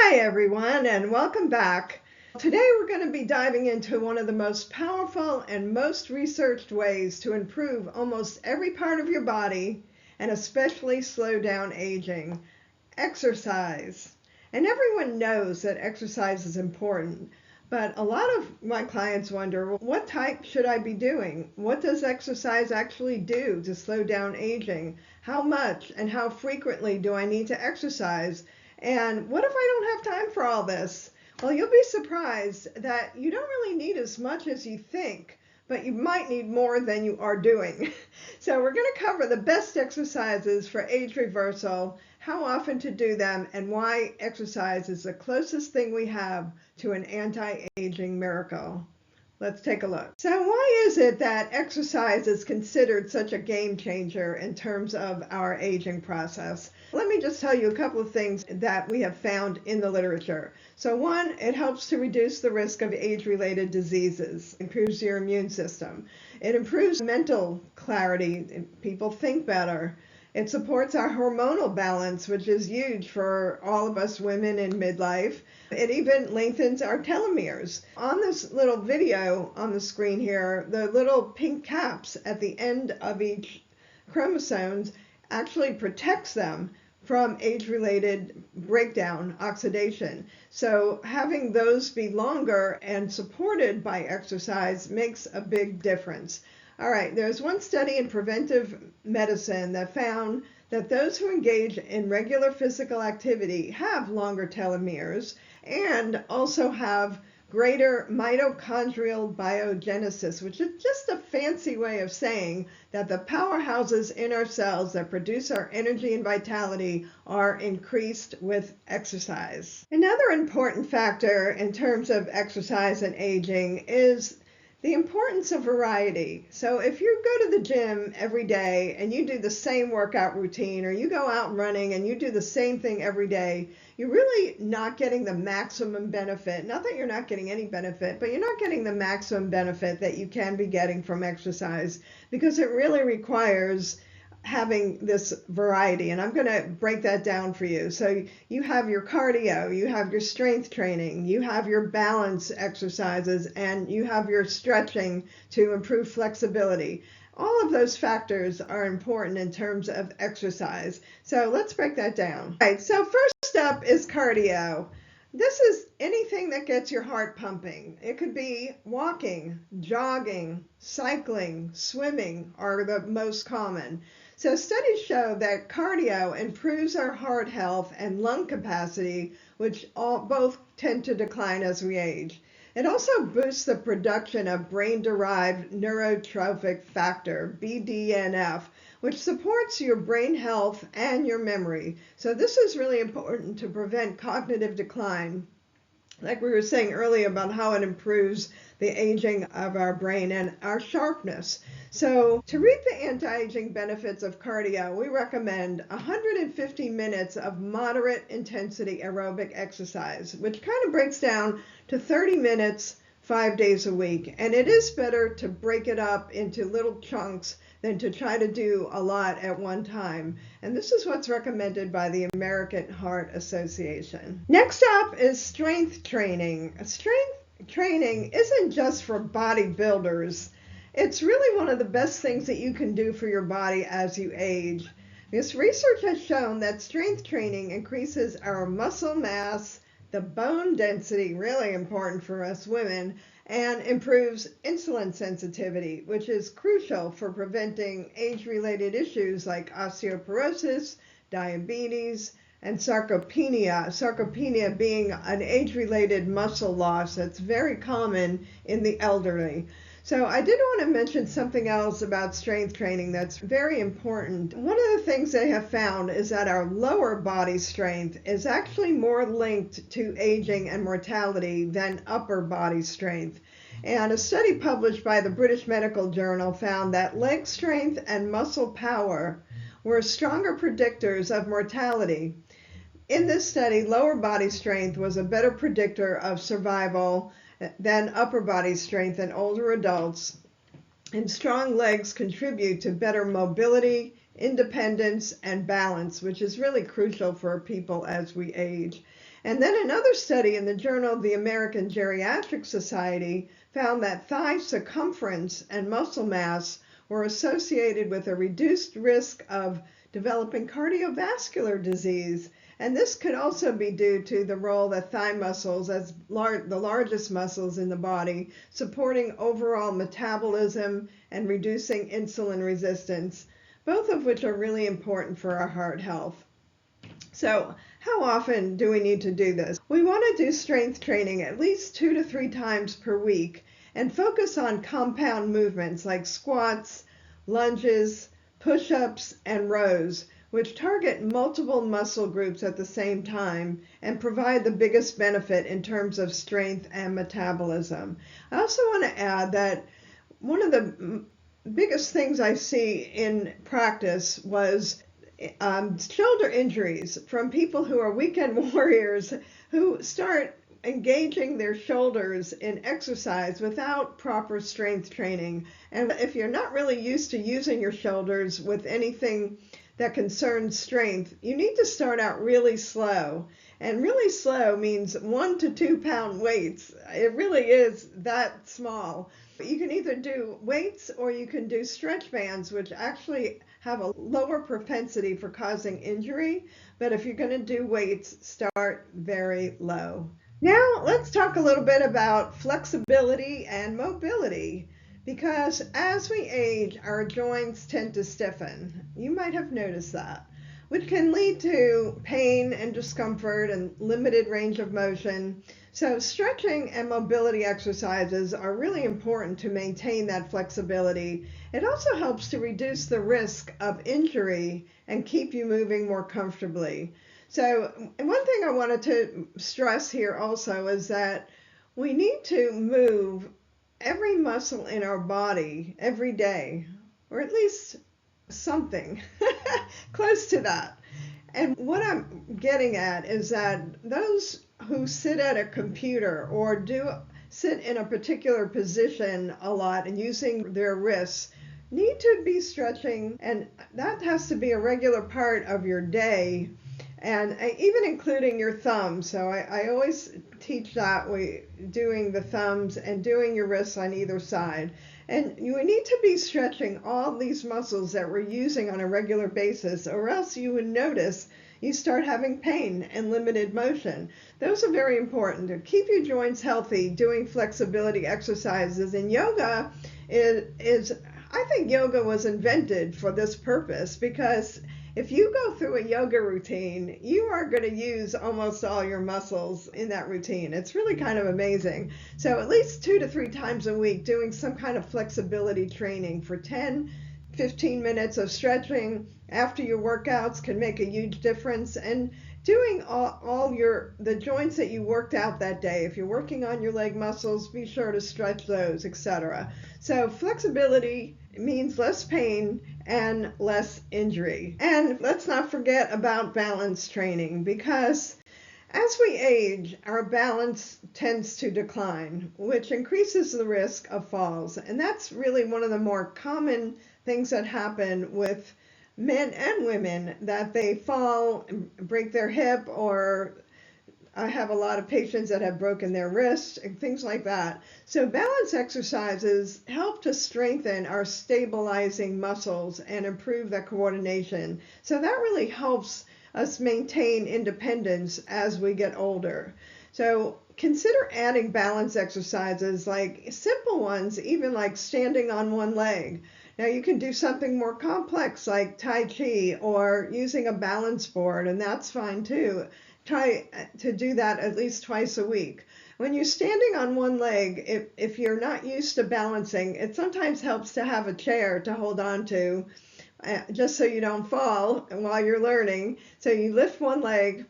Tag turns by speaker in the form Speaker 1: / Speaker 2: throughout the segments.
Speaker 1: Hi everyone, and welcome back. Today we're going to be diving into one of the most powerful and most researched ways to improve almost every part of your body and especially slow down aging: exercise. And everyone knows that exercise is important, but a lot of my clients wonder, well, what type should I be doing? What does exercise actually do to slow down aging? How much and how frequently do I need to exercise? And what if I don't have time for all this? Well, you'll be surprised that you don't really need as much as you think, but you might need more than you are doing. So we're going to cover the best exercises for age reversal, how often to do them, and why exercise is the closest thing we have to an anti-aging miracle. Let's take a look. So why is it that exercise is considered such a game changer in terms of our aging process? Let me just tell you a couple of things that we have found in the literature. So one, it helps to reduce the risk of age-related diseases, improves your immune system. It improves mental clarity, people think better. It supports our hormonal balance, which is huge for all of us women in midlife. It even lengthens our telomeres. On this little video on the screen here, the little pink caps at the end of each chromosomes actually protects them from age-related breakdown, oxidation. So having those be longer and supported by exercise makes a big difference. All right, there's one study in preventive medicine that found that those who engage in regular physical activity have longer telomeres and also have greater mitochondrial biogenesis, which is just a fancy way of saying that the powerhouses in our cells that produce our energy and vitality are increased with exercise. Another important factor in terms of exercise and aging is the importance of variety. So if you go to the gym every day and you do the same workout routine, or you go out running and you do the same thing every day, you're really not getting the maximum benefit. Not that you're not getting any benefit, but you're not getting the maximum benefit that you can be getting from exercise, because it really requires having this variety. And I'm going to break that down for you. So you have your cardio, you have your strength training, you have your balance exercises, and you have your stretching to improve flexibility. All of those factors are important in terms of exercise. So let's break that down. All right, so first up is cardio. This is anything that gets your heart pumping. It could be walking, jogging, cycling, swimming are the most common. So studies show that cardio improves our heart health and lung capacity, which both tend to decline as we age. It also boosts the production of brain-derived neurotrophic factor, BDNF, which supports your brain health and your memory. So this is really important to prevent cognitive decline, like we were saying earlier about how it improves the aging of our brain and our sharpness. So to reap the anti-aging benefits of cardio, we recommend 150 minutes of moderate intensity aerobic exercise, which kind of breaks down to 30 minutes 5 days a week. And it is better to break it up into little chunks than to try to do a lot at one time. And this is what's recommended by the American Heart Association. Next up is strength training. Strength training isn't just for bodybuilders. It's really one of the best things that you can do for your body as you age. This research has shown that strength training increases our muscle mass, the bone density, really important for us women, and improves insulin sensitivity, which is crucial for preventing age-related issues like osteoporosis, diabetes, and sarcopenia. Sarcopenia being an age-related muscle loss that's very common in the elderly. So I did want to mention something else about strength training that's very important. One of the things they have found is that our lower body strength is actually more linked to aging and mortality than upper body strength. And a study published by the British Medical Journal found that leg strength and muscle power were stronger predictors of mortality. In this study, lower body strength was a better predictor of survival than upper body strength in older adults, and strong legs contribute to better mobility, independence, and balance, which is really crucial for people as we age. And then another study in the Journal of the American Geriatric Society found that thigh circumference and muscle mass were associated with a reduced risk of developing cardiovascular disease. And this could also be due to the role that thigh muscles, as the largest muscles in the body, supporting overall metabolism and reducing insulin resistance, both of which are really important for our heart health. So, how often do we need to do this? We want to do strength training at least 2 to 3 times per week and focus on compound movements like squats, lunges, push-ups, and rows, which target multiple muscle groups at the same time and provide the biggest benefit in terms of strength and metabolism. I also want to add that one of the biggest things I see in practice was shoulder injuries from people who are weekend warriors who start engaging their shoulders in exercise without proper strength training. And if you're not really used to using your shoulders with anything that concerns strength, you need to start out really slow. And really slow means 1 to 2 pound weights. It really is that small. You can either do weights or you can do stretch bands, which actually have a lower propensity for causing injury. But if you're going to do weights, start very low. Now let's talk a little bit about flexibility and mobility, because as we age, our joints tend to stiffen. You might have noticed that, which can lead to pain and discomfort and limited range of motion. So stretching and mobility exercises are really important to maintain that flexibility. It also helps to reduce the risk of injury and keep you moving more comfortably. So one thing I wanted to stress here also is that we need to move every muscle in our body every day, or at least something close to that. And what I'm getting at is that those who sit at a computer or do sit in a particular position a lot and using their wrists need to be stretching, and that has to be a regular part of your day, and even including your thumbs. So I always teach that doing the thumbs and doing your wrists on either side. And you need to be stretching all these muscles that we're using on a regular basis, or else you would notice you start having pain and limited motion. Those are very important to keep your joints healthy. Doing flexibility exercises, and yoga is I think yoga was invented for this purpose, because if you go through a yoga routine, you are going to use almost all your muscles in that routine. It's really kind of amazing. So at least 2 to 3 times a week, doing some kind of flexibility training for 10, 15 minutes of stretching after your workouts can make a huge difference. And doing all the joints that you worked out that day. If you're working on your leg muscles, be sure to stretch those, etc. So flexibility means less pain and less injury. And let's not forget about balance training, because as we age, our balance tends to decline, which increases the risk of falls. And that's really one of the more common things that happen with men and women, that they fall and break their hip, or I have a lot of patients that have broken their wrists and things like that. So balance exercises help to strengthen our stabilizing muscles and improve the coordination. So that really helps us maintain independence as we get older. So consider adding balance exercises, like simple ones, even like standing on one leg. Now you can do something more complex like Tai Chi or using a balance board, and that's fine too. Try to do that at least twice a week. When you're standing on one leg, if you're not used to balancing, it sometimes helps to have a chair to hold on to, just so you don't fall while you're learning. So you lift one leg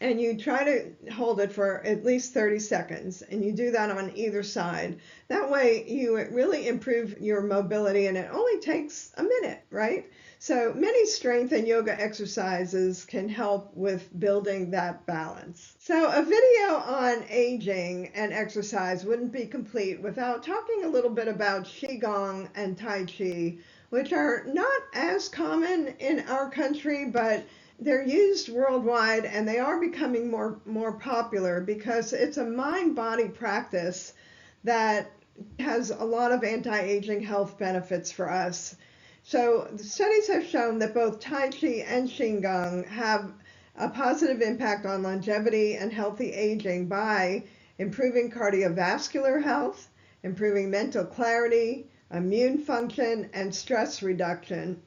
Speaker 1: and you try to hold it for at least 30 seconds, and you do that on either side. That way you really improve your mobility, and it only takes a minute, right? So many strength and yoga exercises can help with building that balance. So a video on aging and exercise wouldn't be complete without talking a little bit about Qigong and Tai Chi, which are not as common in our country, but They're used worldwide and they are becoming more popular because it's a mind-body practice that has a lot of anti-aging health benefits for us. So the studies have shown that both Tai Chi and Qigong have a positive impact on longevity and healthy aging by improving cardiovascular health, improving mental clarity, immune function, and stress reduction,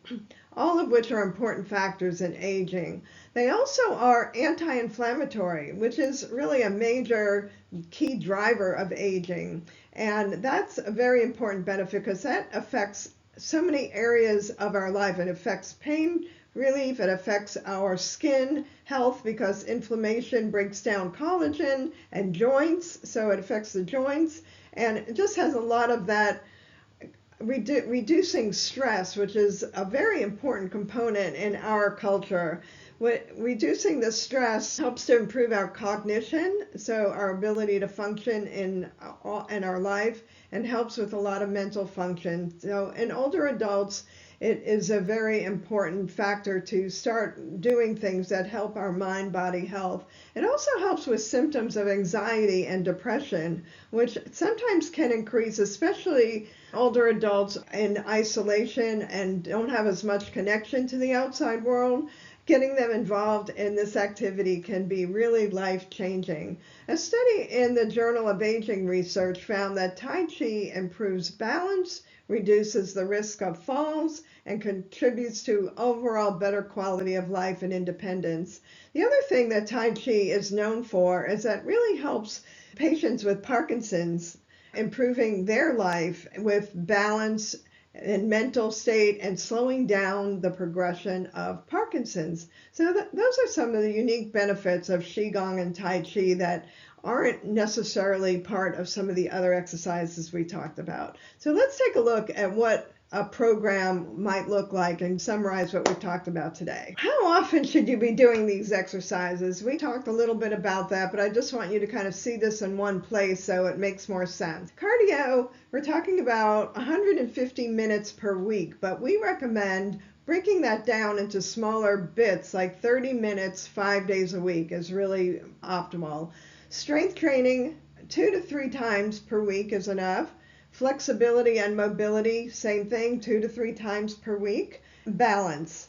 Speaker 1: all of which are important factors in aging. They also are anti-inflammatory, which is really a major key driver of aging. And that's a very important benefit because that affects so many areas of our life. It affects pain relief, it affects our skin health because inflammation breaks down collagen and joints, so it affects the joints. And it just has a lot of that reducing stress, which is a very important component in our culture. Reducing the stress helps to improve our cognition, so our ability to function in our life, and helps with a lot of mental function. So in older adults, it is a very important factor to start doing things that help our mind-body health. It also helps with symptoms of anxiety and depression, which sometimes can increase, especially older adults in isolation and don't have as much connection to the outside world. Getting them involved in this activity can be really life-changing. A study in the Journal of Aging Research found that Tai Chi improves balance, reduces the risk of falls, and contributes to overall better quality of life and independence. The other thing that Tai Chi is known for is that it really helps patients with Parkinson's, improving their life with balance and mental state and slowing down the progression of Parkinson's. So those are some of the unique benefits of Qigong and Tai Chi that aren't necessarily part of some of the other exercises we talked about. So let's take a look at what a program might look like and summarize what we've talked about today. How often should you be doing these exercises? We talked a little bit about that, but I just want you to kind of see this in one place so it makes more sense. Cardio, we're talking about 150 minutes per week, but we recommend breaking that down into smaller bits, like 30 minutes, 5 days a week is really optimal. Strength training, 2 to 3 times per week is enough. Flexibility and mobility, same thing, 2 to 3 times per week. Balance,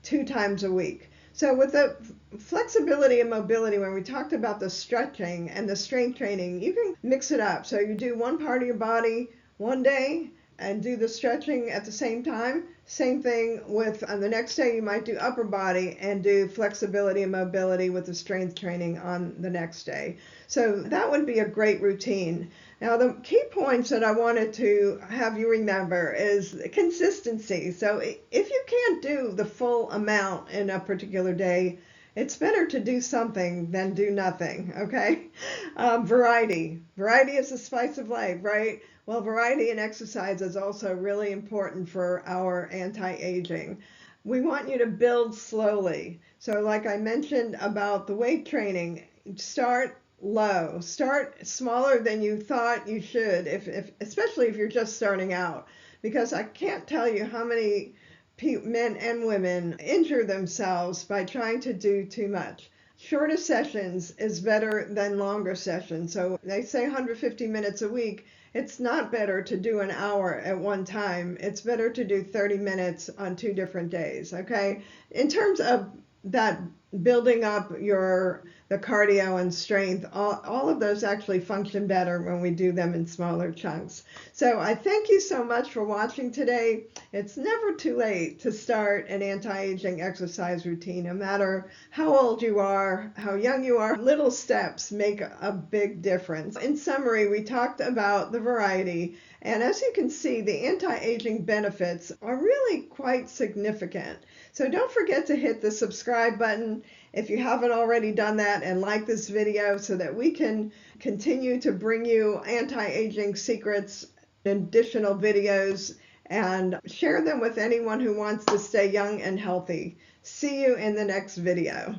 Speaker 1: 2 times a week. So with the flexibility and mobility, when we talked about the stretching and the strength training, you can mix it up. So you do one part of your body one day and do the stretching at the same time. Same thing with the next day, you might do upper body and do flexibility and mobility with the strength training on the next day. So that would be a great routine. Now, the key points that I wanted to have you remember is consistency. So if you can't do the full amount in a particular day, it's better to do something than do nothing, okay? Variety. Variety is the spice of life, right? Well, variety in exercise is also really important for our anti-aging. We want you to build slowly. So like I mentioned about the weight training, start low. Start smaller than you thought you should, especially if you're just starting out. Because I can't tell you how many men and women injure themselves by trying to do too much. Shorter sessions is better than longer sessions. So they say 150 minutes a week. It's not better to do an hour at one time. It's better to do 30 minutes on 2 different days, okay? In terms of that building up the cardio and strength, all of those actually function better when we do them in smaller chunks. So I thank you so much for watching today. It's never too late to start an anti-aging exercise routine, no matter how old you are, how young you are. Little steps make a big difference. In summary, we talked about the variety, and as you can see, the anti-aging benefits are really quite significant. So don't forget to hit the subscribe button if you haven't already done that, and like this video so that we can continue to bring you anti-aging secrets, additional videos, and share them with anyone who wants to stay young and healthy. See you in the next video.